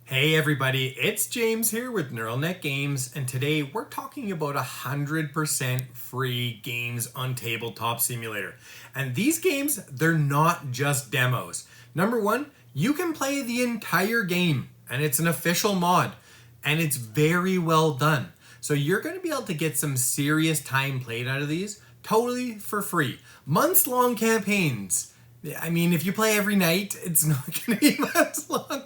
Hey everybody, it's James here with NeuralNet Games, and today we're talking about 100% free games on Tabletop Simulator. And these games, they're not just demos. Number one, you can play the entire game, and it's an official mod, and it's very well done. So you're going to be able to get some serious time played out of these, totally for free. Months-long campaigns. I mean, if you play every night, it's not going to be months long.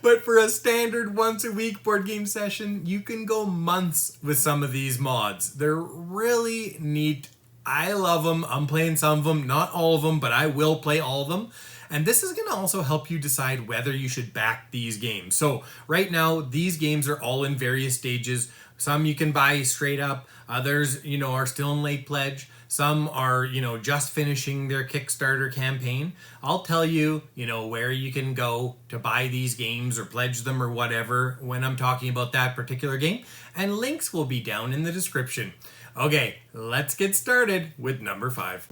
But for a standard once a week board game session, you can go months with some of these mods. They're really neat. I love them. I'm playing some of them, not all of them, but I will play all of them. And this is going to also help you decide whether you should back these games. So right now, these games are all in various stages. Some you can buy straight up. Others, are still in late pledge. Some are, just finishing their Kickstarter campaign. I'll tell you, where you can go to buy these games or pledge them or whatever when I'm talking about that particular game. And links will be down in the description. Okay, let's get started with number 5.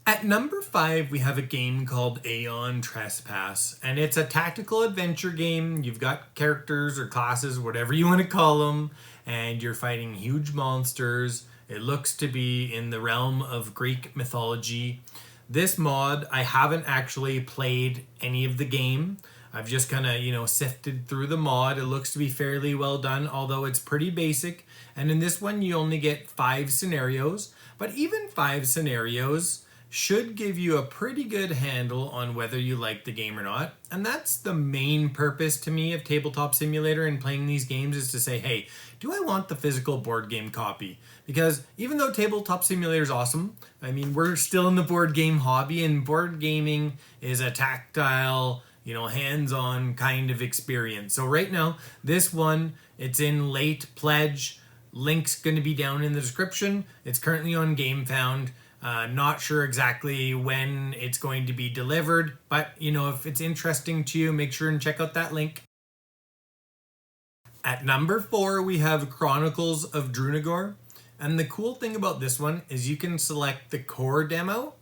At number 5, we have a game called Aeon Trespass, and it's a tactical adventure game. You've got characters or classes, whatever you want to call them, and you're fighting huge monsters. It looks to be in the realm of Greek mythology. This mod, I haven't actually played any of the game. I've just kind of, sifted through the mod. It looks to be fairly well done, although it's pretty basic. And in this one, you only get 5 scenarios, but even 5 scenarios should give you a pretty good handle on whether you like the game or not. And that's the main purpose to me of Tabletop Simulator and playing these games, is to say, hey, do I want the physical board game copy? Because even though Tabletop Simulator is awesome, I mean, we're still in the board game hobby, and board gaming is a tactile, hands-on kind of experience. So right now, this one, it's in late pledge. Link's going to be down in the description. It's currently on GameFound. Not sure exactly when it's going to be delivered, but if it's interesting to you, make sure and check out that link. At number 4, we have Chronicles of Drunagor. And the cool thing about this one is you can select the core demo,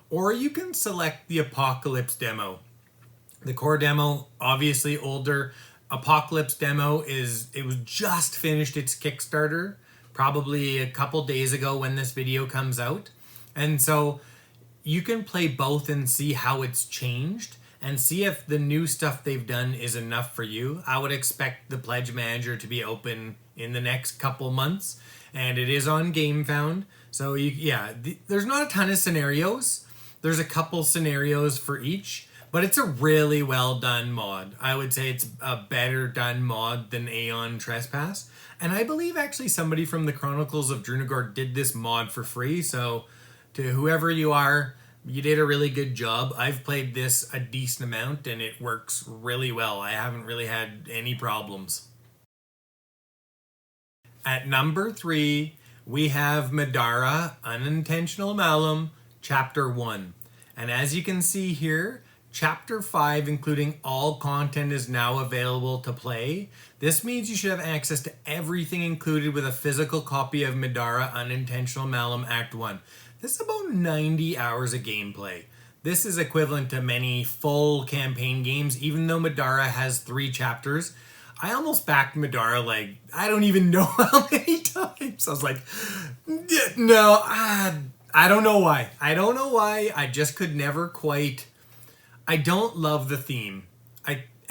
or you can select the Apocalypse demo. The core demo, obviously older. Apocalypse demo it was just finished its Kickstarter, probably a couple days ago when this video comes out. And so you can play both and see how it's changed and see if the new stuff they've done is enough for you. I would expect the Pledge Manager to be open in the next couple months, and it is on GameFound. So there's not a ton of scenarios. There's a couple scenarios for each, but it's a really well done mod. I would say it's a better done mod than Aeon Trespass. And I believe actually somebody from the Chronicles of Drunagor did this mod for free, so to whoever you are, you did a really good job. I've played this a decent amount and it works really well. I haven't really had any problems. At number 3, we have Middara, Unintentional Malum, Chapter 1. And as you can see here, Chapter 5, including all content, is now available to play. This means you should have access to everything included with a physical copy of Middara, Unintentional Malum, Act 1. This is about 90 hours of gameplay. This is equivalent to many full campaign games, even though Middara has 3 chapters. I almost backed Middara I don't even know how many times. I was like, no, I don't know why. I just could never quite. I don't love the theme.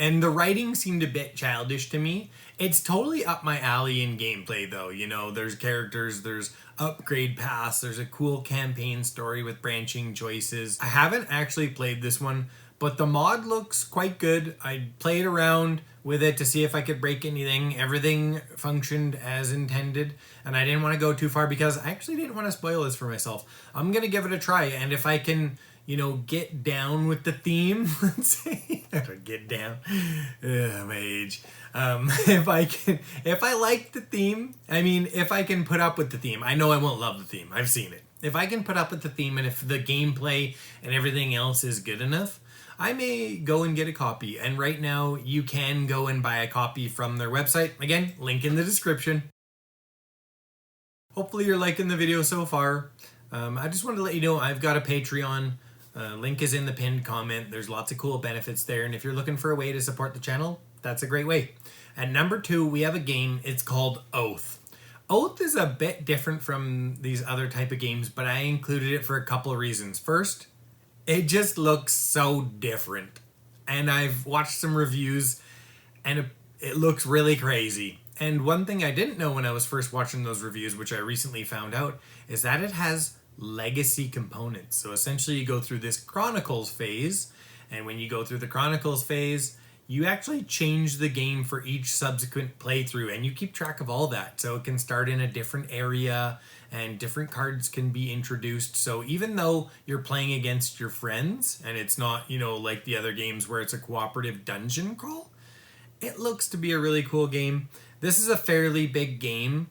And the writing seemed a bit childish to me. It's totally up my alley in gameplay, though. There's characters, there's upgrade paths, there's a cool campaign story with branching choices. I haven't actually played this one, but the mod looks quite good. I played around with it to see if I could break anything. Everything functioned as intended, and I didn't want to go too far because I actually didn't want to spoil this for myself. I'm going to give it a try, and if I can get down with the theme, let's say, get down, my age. If I like the theme, if I can put up with the theme, I know I won't love the theme. I've seen it. If I can put up with the theme and if the gameplay and everything else is good enough, I may go and get a copy. And right now you can go and buy a copy from their website. Again, link in the description. Hopefully you're liking the video so far. I just wanted to let you know I've got a Patreon. Link is in the pinned comment. There's lots of cool benefits there. And if you're looking for a way to support the channel, that's a great way. At number 2, we have a game. It's called Oath. Oath is a bit different from these other type of games, but I included it for a couple of reasons. First, it just looks so different. And I've watched some reviews and it looks really crazy. And one thing I didn't know when I was first watching those reviews, which I recently found out, is that it has legacy components. So essentially you go through this Chronicles phase, and when you go through the Chronicles phase, you actually change the game for each subsequent playthrough, and you keep track of all that. So it can start in a different area, and different cards can be introduced. So even though you're playing against your friends, and it's not, like the other games where it's a cooperative dungeon crawl, it looks to be a really cool game. This is a fairly big game.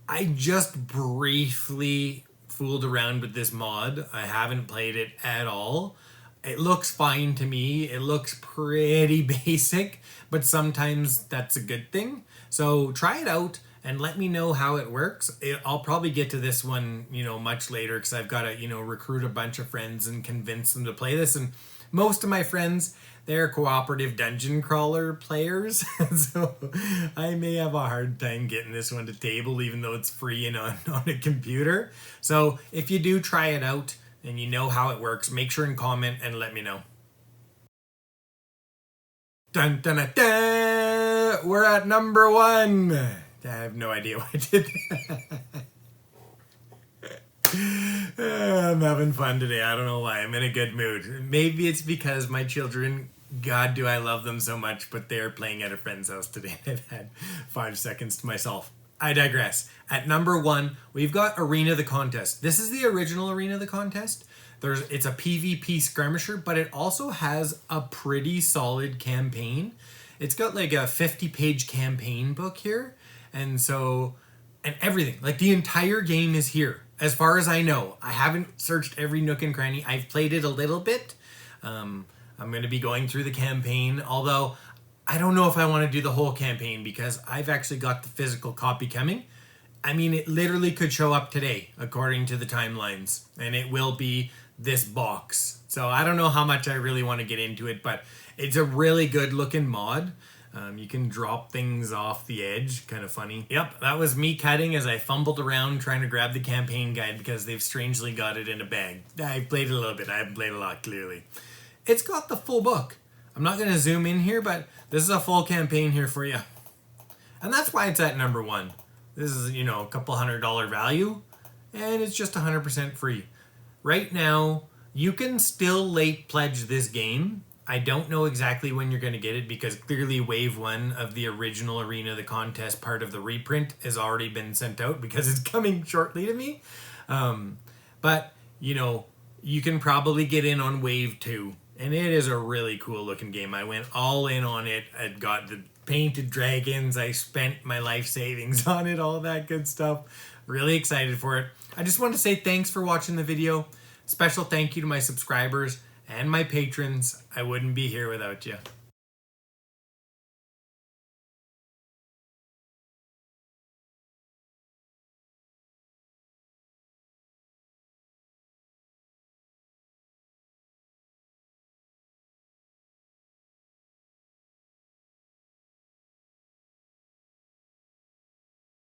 I just briefly fooled around with this mod. I haven't played it at all. It looks fine to me. It looks pretty basic, but sometimes that's a good thing. So try it out and let me know how it works. I'll probably get to this one, much later, because I've got to, recruit a bunch of friends and convince them to play this. And most of my friends, they're cooperative dungeon crawler players, so I may have a hard time getting this one to table, even though it's free and on a computer. So if you do try it out and you know how it works, make sure and comment and let me know. Dun dun dun dun! We're at number 1. I have no idea why I did that. I'm having fun today. I don't know why. I'm in a good mood. Maybe it's because my children, God, do I love them so much, but they're playing at a friend's house today. I've had 5 seconds to myself. I digress. At number 1, we've got Arena the Contest. This is the original Arena the Contest. It's a PvP skirmisher, but it also has a pretty solid campaign. It's got like a 50-page campaign book here. And everything, like the entire game is here. As far as I know, I haven't searched every nook and cranny. I've played it a little bit. I'm going to be going through the campaign, although I don't know if I want to do the whole campaign because I've actually got the physical copy coming. I mean, it literally could show up today, according to the timelines, and it will be this box. So I don't know how much I really want to get into it, but it's a really good looking mod. You can drop things off the edge. Kind of funny. Yep, that was me cutting as I fumbled around trying to grab the campaign guide because they've strangely got it in a bag. I played it a little bit. I haven't played a lot, clearly. It's got the full book. I'm not going to zoom in here, but this is a full campaign here for you. And that's why it's at number 1. This is, a couple $100 value, and it's just 100% free. Right now, you can still late pledge this game. I don't know exactly when you're going to get it because clearly wave 1 of the original Arena the Contest part of the reprint has already been sent out because it's coming shortly to me. But, you can probably get in on wave 2. And it is a really cool looking game. I went all in on it. I got the painted dragons. I spent my life savings on it, all that good stuff. Really excited for it. I just want to say thanks for watching the video. Special thank you to my subscribers and my patrons. I wouldn't be here without you.